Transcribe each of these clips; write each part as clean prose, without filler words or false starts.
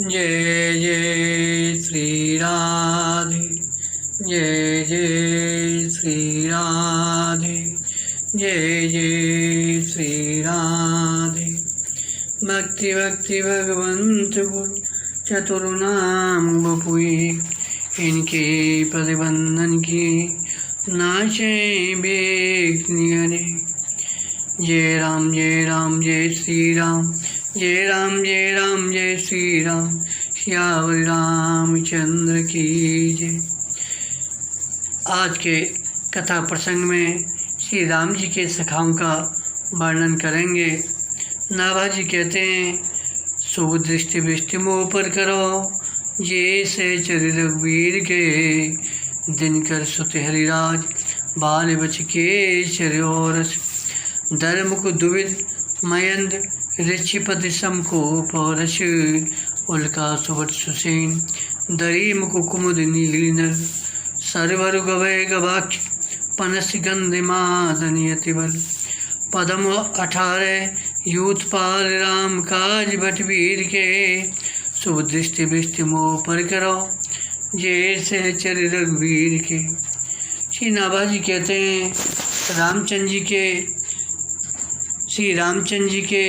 जय जय श्री राधे, जय जय श्री राधे, जय जय श्री राधे। भक्ति भक्ति भगवंत गुरु चतुर्नाम बपुई, इनके प्रतिबंधन की नाचे बेखनियरे। जय राम जय राम जय श्री राम, जय राम जय राम जय श्री राम, श्यावरी रामचंद्र की जय। आज के कथा प्रसंग में श्री राम जी के सखाओं का वर्णन करेंगे। नाभाजी कहते हैं, शुभ दृष्टि विष्टि मुँह पर करो, जैसे चरि रघुवीर के, दिनकर सुत हरिराज, बाल बच के चर्योरस, धर्म को दुविध मयंद, ऋषिपद सम को पौरश, उल्का सुवट सुसेन, दरी मुख कुमुद नीलिनर, सरवर गवय गवाक्ष, पनस गंधिमादनियति बल, पदम 18 यूथपाल राम काज भटवीर के, शुभ दृष्टि विष्टि मोह पर करो, जैसे चरि रघुवीर के। श्री नाभाजी कहते हैं, श्री रामचंद्र जी के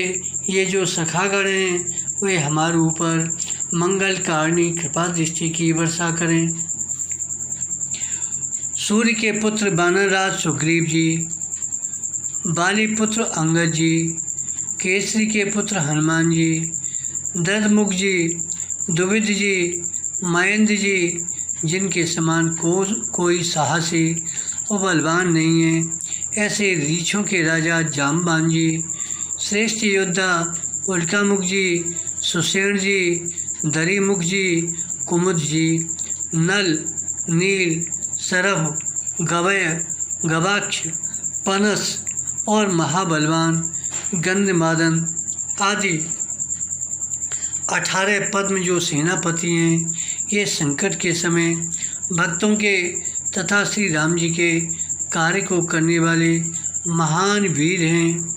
ये जो सखागण हैं वे हमारे ऊपर मंगल कारणी कृपा दृष्टि की वर्षा करें। सूर्य के पुत्र बानरराज सुग्रीव जी, बाली पुत्र अंगद जी, केसरी के पुत्र हनुमान जी, दधमुख जी, दुविध जी, महेंद्र जी, जिनके समान कोई साहसी और बलवान नहीं है, ऐसे रीछों के राजा जामबान जी, श्रेष्ठ योद्धा उल्कामुख जी, सुसेन जी, दरीमुख जी, कुमुद जी, नल, नील, सरभ, गवय, गवाक्ष, पनस और महाबलवान गंधमादन आदि 18 पद्म जो सेनापति हैं, ये संकट के समय भक्तों के तथा श्री राम जी के कार्य को करने वाले महान वीर हैं।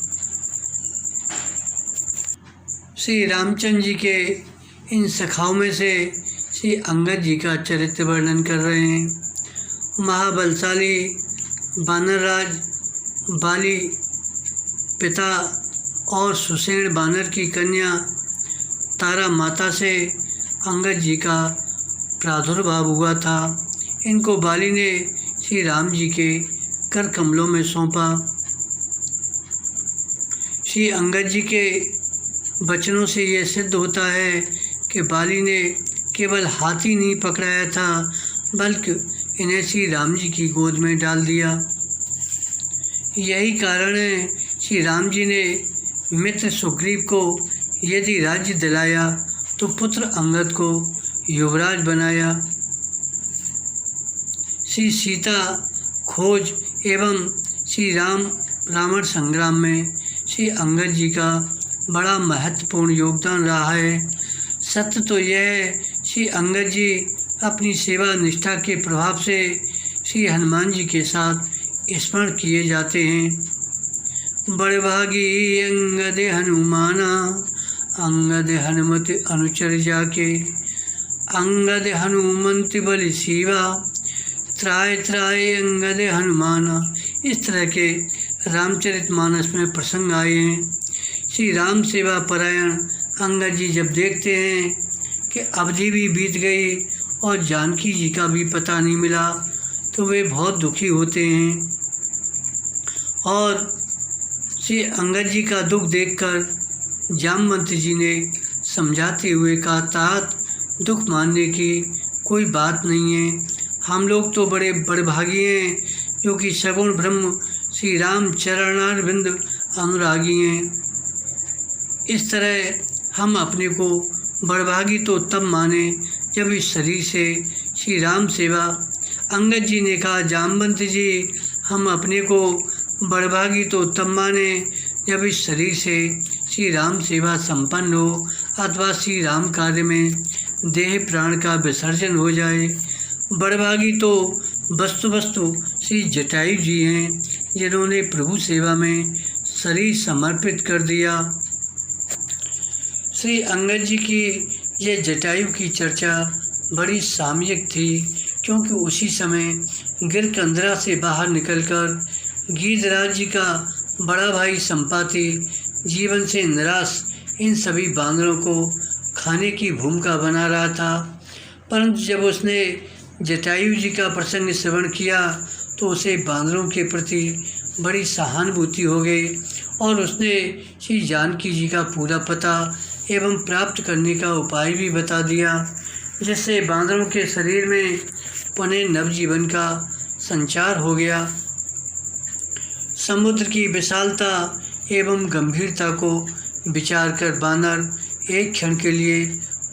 श्री रामचंद्र जी के इन सखाओं में से श्री अंगद जी का चरित्र वर्णन कर रहे हैं। महाबलशाली बानरराज बाली पिता और सुसेन बानर की कन्या तारा माता से अंगद जी का प्रादुर्भाव हुआ था। इनको बाली ने श्री राम जी के कर कमलों में सौंपा। श्री अंगद जी के वचनों से यह सिद्ध होता है कि बाली ने केवल हाथी नहीं पकड़ाया था, बल्कि इन्हें श्री राम जी की गोद में डाल दिया। यही कारण है श्री राम जी ने मित्र सुग्रीव को यदि राज्य दिलाया तो पुत्र अंगद को युवराज बनाया। श्री सीता खोज एवं श्री रावण संग्राम में श्री अंगद जी का बड़ा महत्वपूर्ण योगदान रहा है। सत्य तो यह है, श्री अंगद जी अपनी सेवा निष्ठा के प्रभाव से श्री हनुमान जी के साथ स्मरण किए जाते हैं। बड़भागी अंगद हनुमाना, अंगद हनुमत अनुचर जाके, अंगद हनुमंत बलि शिवा, त्राय त्राय अंगद हनुमाना। इस तरह के रामचरितमानस में प्रसंग आए हैं। श्री राम सेवा परायण अंगद जी जब देखते हैं कि अवधि भी बीत गई और जानकी जी का भी पता नहीं मिला, तो वे बहुत दुखी होते हैं। और श्री अंगद जी का दुख देखकर जामवंत जी ने समझाते हुए कहा, तात दुख मानने की कोई बात नहीं है। हम लोग तो बड़े बड़भागी हैं जो कि सगुण ब्रह्म श्री राम चरणारविंद अनुरागी हैं। इस तरह हम अपने को बड़भागी तो तब माने जब इस शरीर से श्री राम सेवा। अंगद जी ने कहा, जामवंत जी, हम अपने को बड़भागी तो तब माने जब इस शरीर से श्री राम सेवा संपन्न हो अथवा श्री राम कार्य में देह प्राण का विसर्जन हो जाए। बड़भागी तो वस्तु श्री जटायु जी हैं, जिन्होंने प्रभु सेवा में शरीर समर्पित कर दिया। श्री अंगद जी की ये जटायु की चर्चा बड़ी सामयिक थी, क्योंकि उसी समय गिरकंदरा से बाहर निकलकर गीधराज जी का बड़ा भाई संपाति जीवन से निराश इन सभी बांदरों को खाने की भूमिका बना रहा था। परंतु जब उसने जटायु जी का प्रसंग श्रवण किया तो उसे बांदरों के प्रति बड़ी सहानुभूति हो गई और उसने श्री जानकी जी का पूरा पता एवं प्राप्त करने का उपाय भी बता दिया, जिससे बांदरों के शरीर में पुनः नवजीवन का संचार हो गया। समुद्र की विशालता एवं गंभीरता को विचार कर बानर एक क्षण के लिए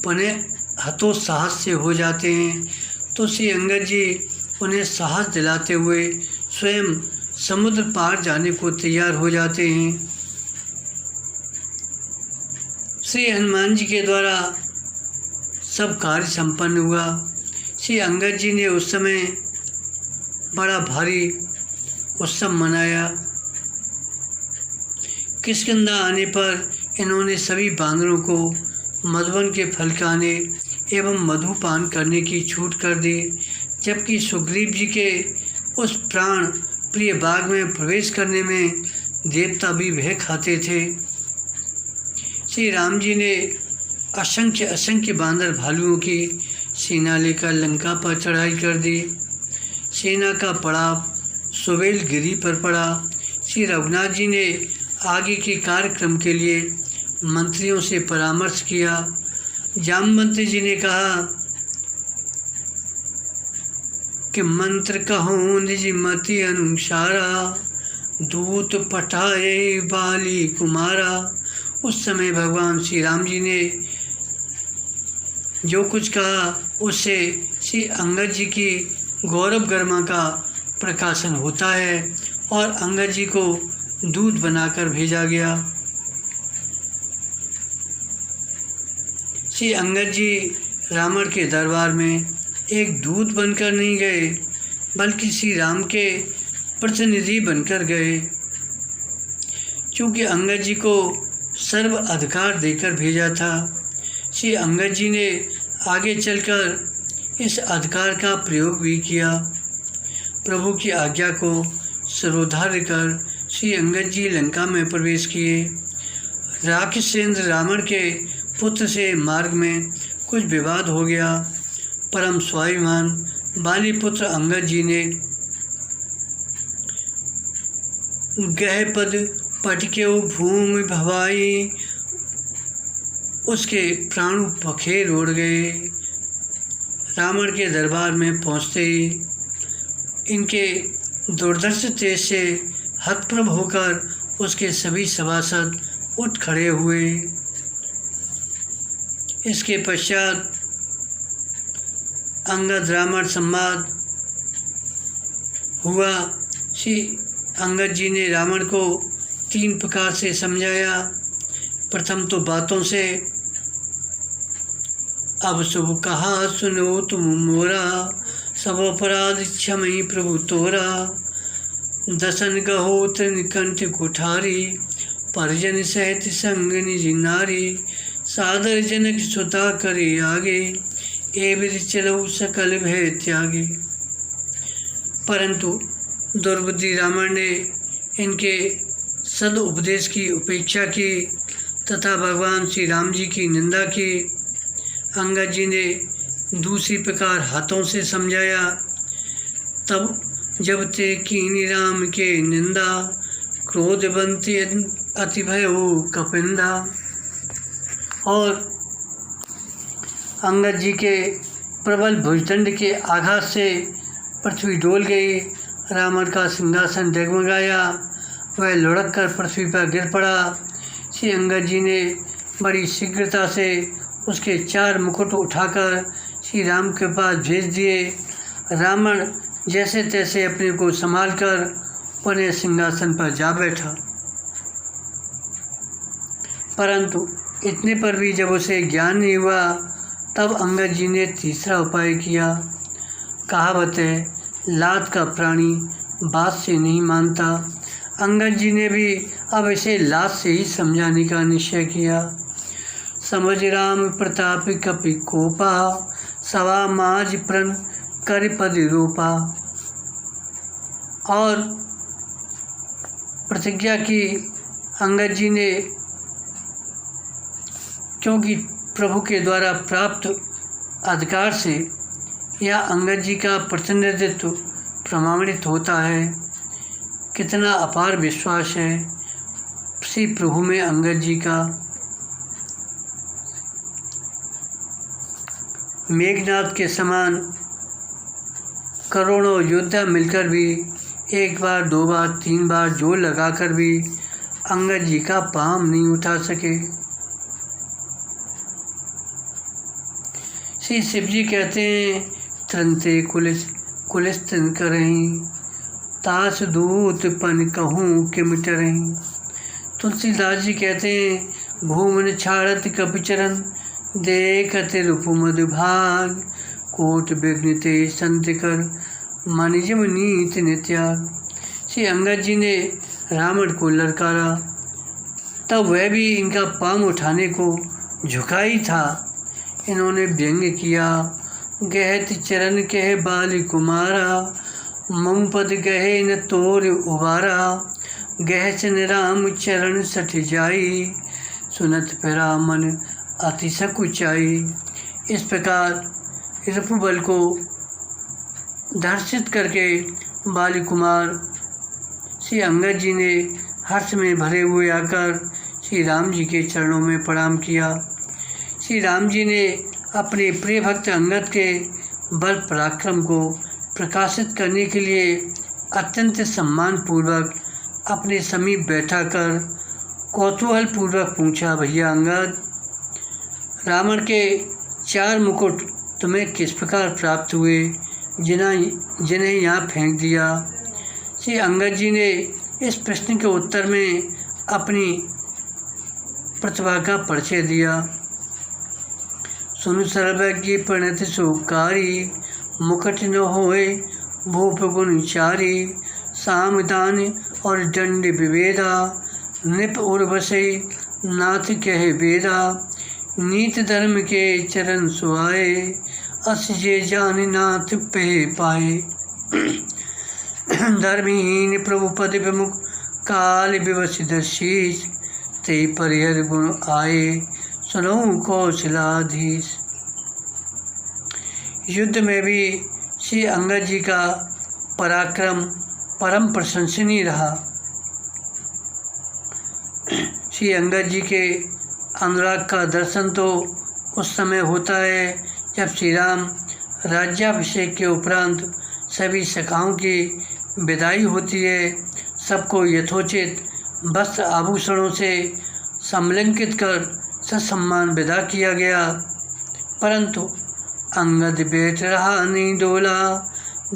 पुनः हतोत्साहस से हो जाते हैं, तो श्री अंगद जी उन्हें साहस दिलाते हुए स्वयं समुद्र पार जाने को तैयार हो जाते हैं। श्री हनुमान जी के द्वारा सब कार्य संपन्न हुआ। श्री अंगद जी ने उस समय बड़ा भारी उत्सव मनाया। किष्किंधा आने पर इन्होंने सभी बानरों को मधुवन के फल खाने एवं मधुपान करने की छूट कर दी, जबकि सुग्रीव जी के उस प्राण प्रिय बाग में प्रवेश करने में देवता भी वह खाते थे। श्री राम जी ने असंख्य बांदर भालुओं की सेना लेकर लंका पर चढ़ाई कर दी। सेना का पड़ाव सुबेल गिरी पर पड़ा। श्री रघुनाथ जी ने आगे के कार्यक्रम के लिए मंत्रियों से परामर्श किया। जामवंत जी ने कहा कि मंत्र कहो निज मति अनुसारा, दूत पठाए बाली कुमारा। उस समय भगवान श्री राम जी ने जो कुछ कहा उससे श्री अंगद जी की गौरव गरिमा का प्रकाशन होता है और अंगद जी को दूत बनाकर भेजा गया। श्री अंगद जी रावण के दरबार में एक दूत बनकर नहीं गए, बल्कि श्री राम के प्रतिनिधि बनकर गए। चूँकि अंगद जी को सर्व अधिकार देकर भेजा था, श्री अंगद जी ने आगे चलकर इस अधिकार का प्रयोग भी किया। प्रभु की आज्ञा को सर्वोधार्य कर श्री अंगद जी लंका में प्रवेश किए। राक्षसेंद्र रावण के पुत्र से मार्ग में कुछ विवाद हो गया। परम स्वाभिमान बाली पुत्र अंगद जी ने गह पद पटकेऊ भूमि भवाई, उसके प्राणु पखेर उड़ गए। रावण के दरबार में पहुँचते ही इनके दुर्दर्श तेज से हतप्रभ होकर उसके सभी सभासद उठ खड़े हुए। इसके पश्चात अंगद रावण संवाद हुआ। श्री अंगद जी ने रावण को 3 प्रकार से समझाया। प्रथम तो बातों से, अब शुभ कहा सुनो तुम मोरा, सब अपराध क्षमई प्रभु तोरा। दसन गहो त्रिकंठ कुठारी, परिजन सहित संग निज नारी। सादर जनक सुता करे आगे, ए विधि चलो सकल भय त्यागे। परंतु दुर्बुद्धि रावण ने इनके सद उपदेश की उपेक्षा की तथा भगवान श्री राम जी की निंदा की। अंगद जी ने दूसरी प्रकार हाथों से समझाया। तब जब ते कीनी राम के निंदा, क्रोधवंती अति भयो कपिंदा। और अंगद जी के प्रबल भुजदंड के आघात से पृथ्वी डोल गई। रावण का सिंहासन डगमगाया, वह लुढ़क कर पृथ्वी पर गिर पड़ा। श्री अंगद जी ने बड़ी शीघ्रता से उसके 4 मुकुट उठाकर श्री राम के पास भेज दिए। रावण जैसे तैसे अपने को संभालकर पुनः सिंहासन पर जा बैठा। परंतु इतने पर भी जब उसे ज्ञान नहीं हुआ, तब अंगद जी ने तीसरा उपाय किया। कहावत है, लात का प्राणी बात से नहीं मानता। अंगद जी ने भी अब इसे लात से ही समझाने का निश्चय किया। समझ राम प्रताप कपि कोपा, सवा माज प्रण कर पद रूपा। और प्रतिज्ञा की अंगद जी ने, क्योंकि प्रभु के द्वारा प्राप्त अधिकार से यह अंगद जी का प्रतिनिधित्व प्रमाणित होता है। कितना अपार विश्वास है श्री प्रभु में अंगद जी का। मेघनाद के समान करोड़ों योद्धा मिलकर भी एक बार, दो बार, तीन बार जोर लगाकर भी अंगद जी का पांव नहीं उठा सके। श्री शिव जी कहते हैं, त्रंते कुलिस्तिन करहीं, तास दूत पन कहूँ कि मिटरहीं। तुलसीदास जी कहते हैं, भूमन छाड़त कपिचरण, देखत रूप मधुभाग, कोट विघ्न ते संत कर, मनिजम नीत नित्याग। श्री अंगद जी ने रावण को ललकारा, तब वह भी इनका पांव उठाने को झुका ही था। इन्होंने व्यंग्य किया, गहत चरण कह बाल कुमारा, मम पद गहे न तोर उबारा, गहचन राम चरण सठ जाई, सुनत फिरा मन अति सकुचाई। इस प्रकार रिपुबल को दर्शित करके बाली कुमार श्री अंगद जी ने हर्ष में भरे हुए आकर श्री राम जी के चरणों में प्रणाम किया। श्री राम जी ने अपने प्रिय भक्त अंगद के बल पराक्रम को प्रकाशित करने के लिए अत्यंत सम्मानपूर्वक अपने समीप बैठाकर कौतूहल पूर्वक पूछा, भैया अंगद, रावण के 4 मुकुट तुम्हें किस प्रकार प्राप्त हुए जिन्हें यहाँ फेंक दिया? श्री अंगद जी ने इस प्रश्न के उत्तर में अपनी प्रतिभा का परिचय दिया। सुनु सर्वज्ञ प्रणत सुकारी, मुकुट न होए भूप गुण चारी, सामदान और दंड विवेदा, निप उर्वसे नाथ कह वेदा, नीत धर्म के चरण सुहाए, अस जे जान नाथ पे पाए। धर्महीन प्रभु पद विमुख, काल विवसित शीश, ते परिहर गुण आए, सुनो कौशलाधीश। युद्ध में भी श्री अंगद जी का पराक्रम परम प्रशंसनीय रहा। श्री अंगद जी के अनुराग का दर्शन तो उस समय होता है जब श्री राम राज्याभिषेक के उपरांत सभी सखाओं की विदाई होती है। सबको यथोचित वस्त्र आभूषणों से समलंकित कर ससम्मान विदा किया गया, परंतु अंगद बैठ रहा नहीं डोला,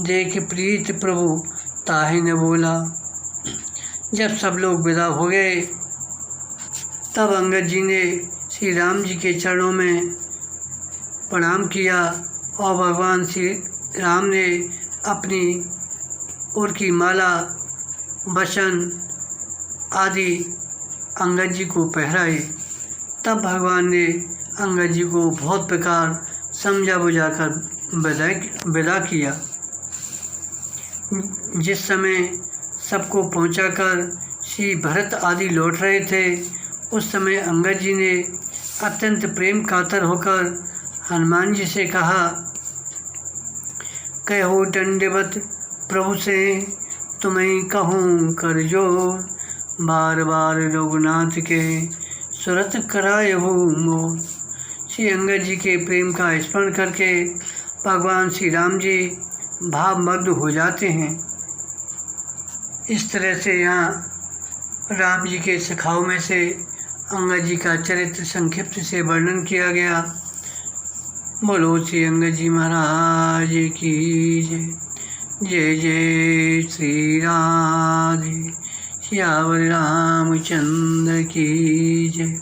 देख प्रीत प्रभु ताहि न बोला। जब सब लोग विदा हो गए तब अंगद जी ने श्री राम जी के चरणों में प्रणाम किया और भगवान श्री राम ने अपनी उर की माला, वसन आदि अंगद जी को पहराए। तब भगवान ने अंगद जी को बहुत प्रकार समझा बुझाकर विदा किया। जिस समय सबको पहुंचाकर श्री भरत आदि लौट रहे थे, उस समय अंगद जी ने अत्यंत प्रेम कातर होकर हनुमान जी से कहा, कहो दंडवत प्रभु से तुम्हें कहूँ कर जोर, बार बार रघुनाथ के सुरत कराए हो मोर। श्री अंगद जी के प्रेम का स्मरण करके भगवान श्री राम जी भावमग्न हो जाते हैं। इस तरह से यहाँ राम जी के सखाओं में से अंगद जी का चरित्र संक्षिप्त से वर्णन किया गया। बोलो श्री अंगद जी महाराज की जय। जय जय श्री राधे श्यावर रामचंद्र की जय।